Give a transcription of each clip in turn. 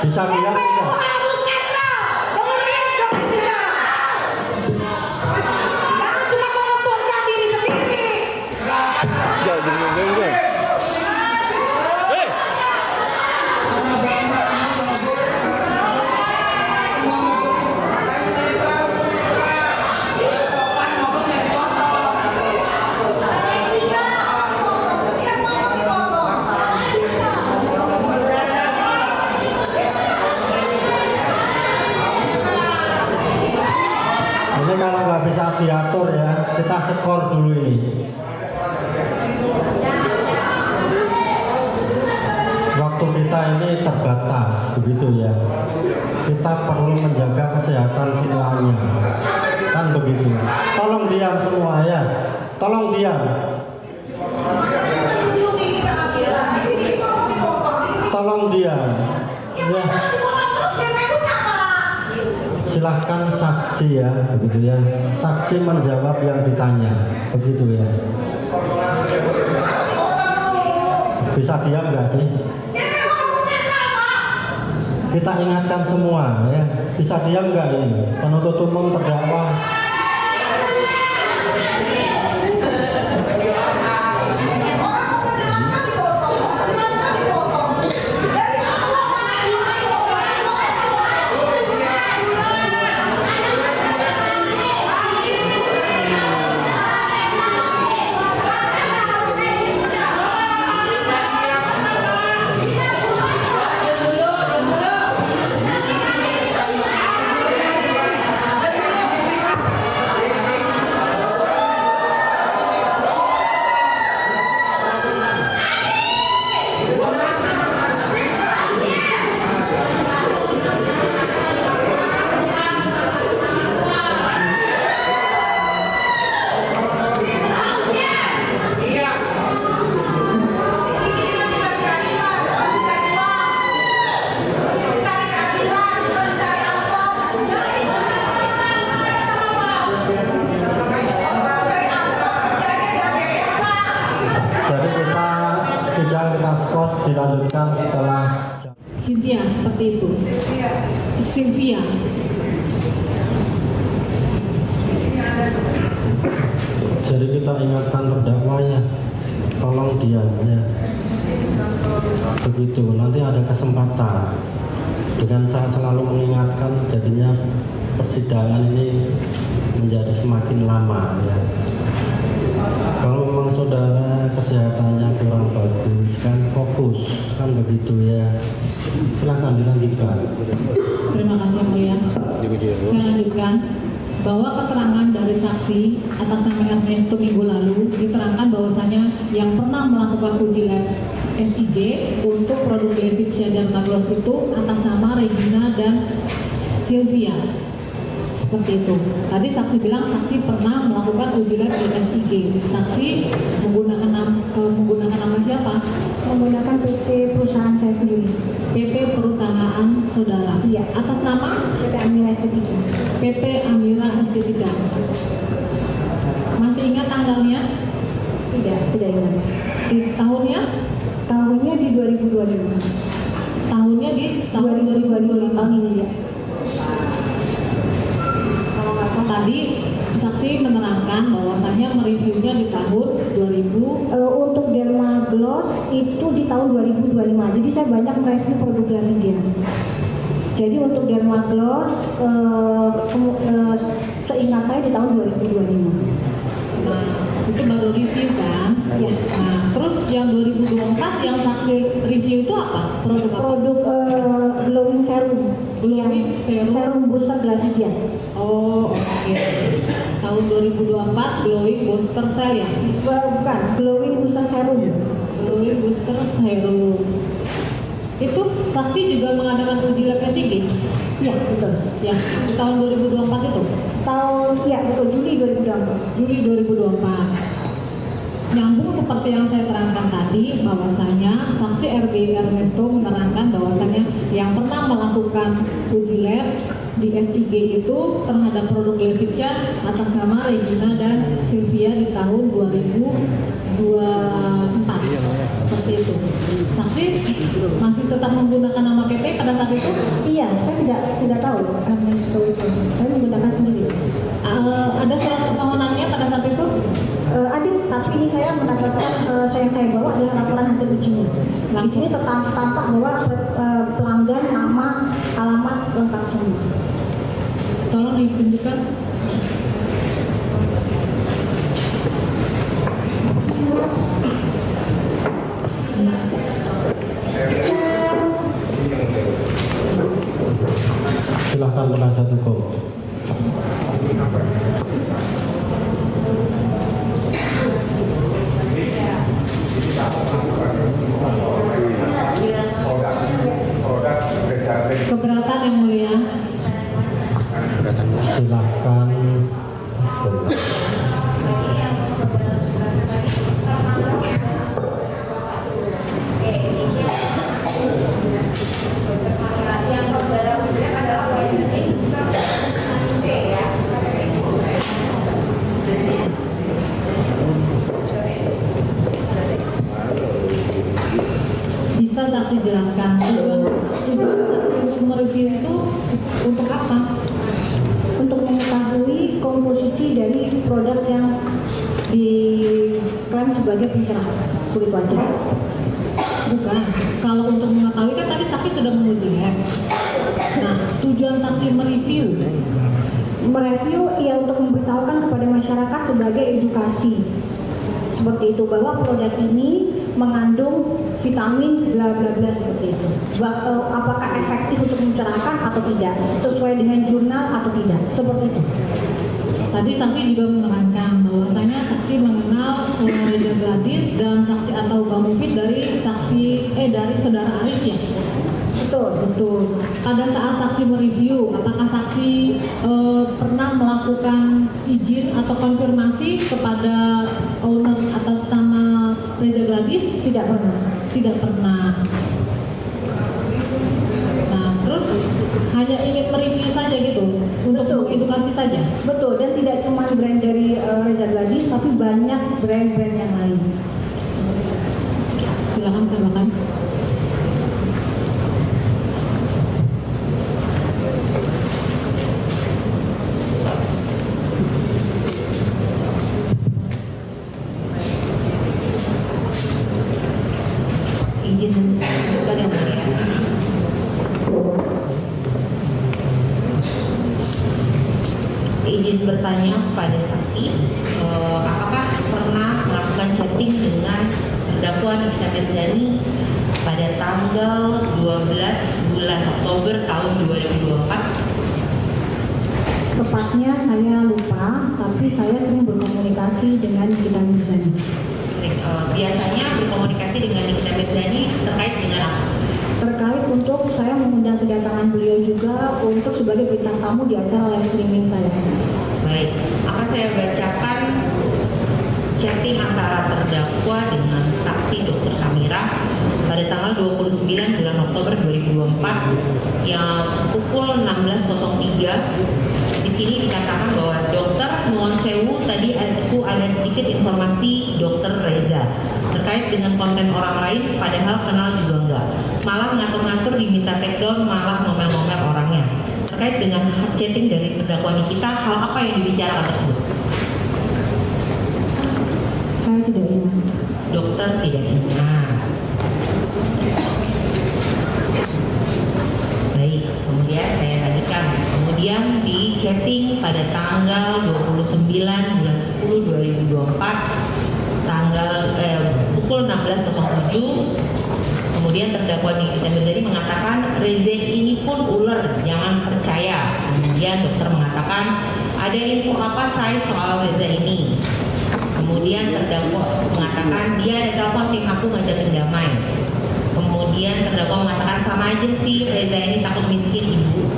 Bisa bilang tidak? Harus netral. Dengerin jawab dia. Jangan cuma menguntungkan diri sendiri. Ini kalau nggak bisa diatur ya, kita skor dulu ini. Waktu kita ini terbatas, begitu ya. Kita perlu menjaga kesehatan semuanya, kan begitu. Tolong diam semua ya, tolong diam. Tolong diam. Ya. Silahkan saksi ya, begitu ya. Saksi menjawab yang ditanya, begitu ya. Bisa diam nggak sih? Kita ingatkan semua ya. Bisa diam nggak ini? Penuntut umum terdakwa. Dilanjutkan setelah Cynthia, seperti itu. Sylvia. Jadi kita ingatkan terdakwanya, tolong diam ya. Begitu, nanti ada kesempatan. Dengan saya selalu mengingatkan, jadinya persidangan ini menjadi semakin lama ya. Kalau memang saudara kesehatannya kurang bagus, kan fokus, kan begitu ya. Silahkan dilanjutkan. Terima kasih Mulia. Saya lanjutkan bahwa keterangan dari saksi atas nama Ernesto minggu lalu diterangkan bahwasanya yang pernah melakukan uji lab SIG untuk produk Levitsia dan Maglos itu atas nama Regina dan Sylvia. Seperti itu. Tadi saksi bilang saksi pernah melakukan uji lab di SIG. Saksi menggunakan nama siapa? Menggunakan PT perusahaan saya sendiri. PT perusahaan saudara. Iya. Atas nama PT Amira Estetika. PT Amira Estetika. Masih ingat tanggalnya? Tidak ingat. Di tahunnya? Tahunnya di 2025. Tahunnya di tahun 2025 tahun ini ya. Tadi saksi menerangkan bahwasanya mereviewnya di tahun 2000. Untuk Dermagloss itu di tahun 2025. Jadi saya banyak mereview produk Lavigen. Jadi untuk Dermagloss seingat saya di tahun 2025. Nah, itu baru review kan? Ya. Nah, terus yang 2024 yang saksi review itu apa? Produk apa? Produk glowing serum. Glowing serum. Serum booster Lavigen. Oh, oke. Tahun 2024 glowing booster cell ya? Bukan, glowing booster serum. Glowing booster serum. Itu saksi juga mengadakan uji lab SIG? Iya, betul. Ya, di tahun 2024 itu? Ya betul, Juli 2024. Juli 2024. Nyambung seperti yang saya terangkan tadi, bahwa bahwasanya saksi RB Ernesto menerangkan bahwasanya yang pernah melakukan uji lab di SIG itu terhadap produk Levitia atas nama Regina dan Sylvia di tahun 2024 seperti itu. Saksi masih tetap menggunakan nama PT pada saat itu? Iya, saya tidak tahu Ernesto itu. Saya menggunakan sendiri. Ada surat permohonannya pada saat itu? Ada, tapi ini saya mendapatkan yang saya bawa adalah laporan hasil ujinya. Di sini tampak bahwa pelanggan, nama, alamat lengkap semua. Tolong ditunjukkan. Silahkan penasihat hukum. Keberatan yang mulia. Silahkan. Bisa saksi jelaskan tujuan saksi untuk mereview itu untuk apa? Untuk mengetahui komposisi dari produk yang diklaim sebagai pencerah kulit wajah. Bukan. Kalau untuk mengetahui kan tadi saksi sudah menguji lab. Nah, tujuan saksi mereview Ya untuk memberitahukan kepada masyarakat sebagai edukasi seperti itu, bahwa produk ini mengandung vitamin bla bla bla seperti itu. Apakah efektif untuk mencerahkan atau tidak, sesuai dengan jurnal atau tidak, seperti itu. Tadi saksi juga menerangkan bahwasanya saksi mengenal Reza Gladys dan saksi atau Bang Mufid dari saudara Arif ya. Betul. Pada saat saksi mereview, apakah saksi pernah melakukan izin atau konfirmasi kepada owner atas nama Reza Gladys? Tidak pernah. Tidak pernah. Nah, terus hanya ingin mereview saja gitu, untuk mengedukasi saja. Betul, dan tidak cuma brand dari Reza Gladys, tapi banyak brand-brand yang lain. Silakan tambahkan. Izin bukan yang mulia. Izin bertanya kepada saksi, apakah pernah melakukan chatting dengan terdakwa Nikita Mirzani pada tanggal 12 bulan Oktober tahun 2024? Tepatnya saya lupa, tapi saya sering berkomunikasi dengan Nikita Mirzani. Biasanya berkomunikasi dengan Nikita Mirzani terkait dengan apa? Terkait untuk saya mengundang kedatangan beliau juga untuk sebagai bintang tamu di acara live streaming saya. Baik, akan saya bacakan chatting antara terdakwa dengan saksi Dr. Samira pada tanggal 29 bulan Oktober 2024 yang pukul 16.03. Di sini dikatakan bahwa dokter nuwun sewu, tadi aku ada sedikit informasi dokter Reza terkait dengan konten orang lain, padahal kenal juga enggak. Malah ngatur-ngatur diminta take down, malah ngomel-ngomel orangnya. Terkait dengan chatting dari terdakwa Nikita, hal apa yang dibicarakan tersebut? Saya tidak ingat. Dokter tidak ingat. Baik, kemudian saya lanjutkan. Kemudian di chatting pada tanggal 29 bulan 10 2024 pukul 16.07, kemudian terdakwa Nikita Mirzani mengatakan Reza ini pun ular, jangan percaya. Kemudian dokter mengatakan ada info apa saya soal Reza ini. Kemudian terdakwa mengatakan dia ada telepon tim aku ngajakin damai. Kemudian terdakwa mengatakan sama aja sih, Reza ini takut miskin ibu.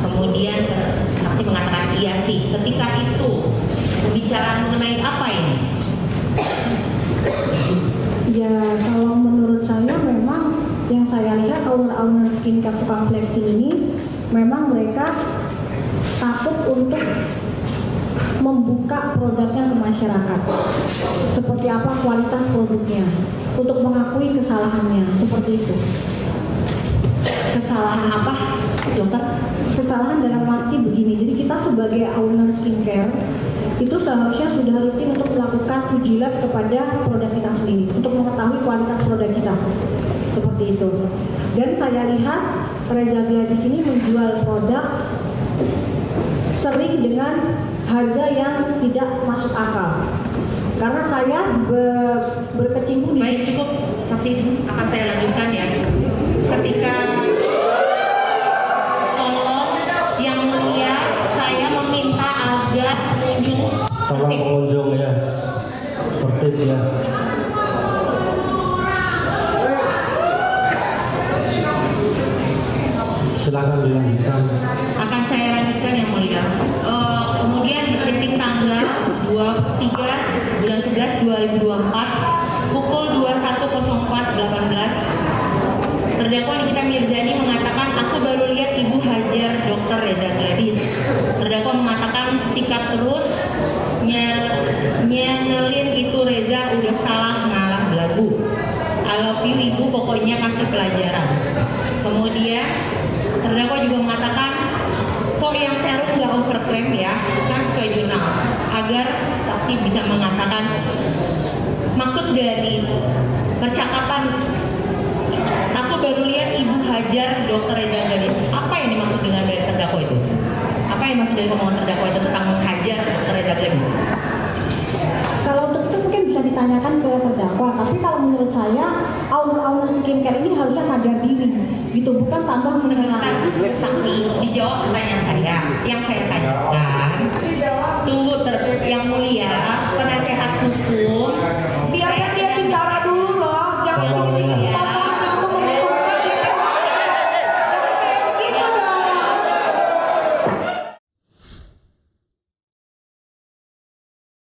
Kemudian saksi mengatakan iya sih. Ketika itu pembicaraan mengenai apa ini? Ya, kalau owner skincare tukang flexing ini memang mereka takut untuk membuka produknya ke masyarakat. Seperti apa kualitas produknya, untuk mengakui kesalahannya, seperti itu. Kesalahan apa, dokter? Kesalahan dalam arti begini, jadi kita sebagai owner skincare itu seharusnya sudah rutin untuk melakukan uji lab kepada produk kita sendiri untuk mengetahui kualitas produk kita, seperti itu. Dan saya lihat Reza Gladys ini menjual produk sering dengan harga yang tidak masuk akal. Karena saya berkecimpung di... Baik, cukup saksi, akan saya lanjutkan ya. Ketika tolong yang mulia, saya meminta agar pengunjung Tolong pengunjung ya, tertib ya. Silakan dilanjutkan. Akan saya lanjutkan yang mulia. Kemudian di titik tanggal 23 bulan 11 2024 pukul 21.04.18 terdakwa Nikita Mirzani mengatakan, aku baru lihat Ibu hajar Dr. Reza Gladys. Terdakwa mengatakan sikap terus nyenelin itu Reza udah salah ngalah belagu. I love you Ibu, pokoknya kasih pelajaran. Kemudian terdakwa juga mengatakan, kok yang serum nggak overclaim ya, kan sesuai jurnal, agar saksi bisa mengatakan maksud dari percakapan aku baru lihat Ibu hajar Dr. Reza Gladys. Apa yang dimaksud dengan dari terdakwa itu? Apa yang dimaksud dari omongan terdakwa itu tentang menghajar Dr. Reza Gladys? Kalau untuk itu mungkin bisa ditanyakan ke terdakwa, tapi kalau menurut saya owner skincare ini harusnya sadar diri, gitu, bukan tambah menyerang. Saksi dijawab pertanyaan saya. Yang saya tanyakan,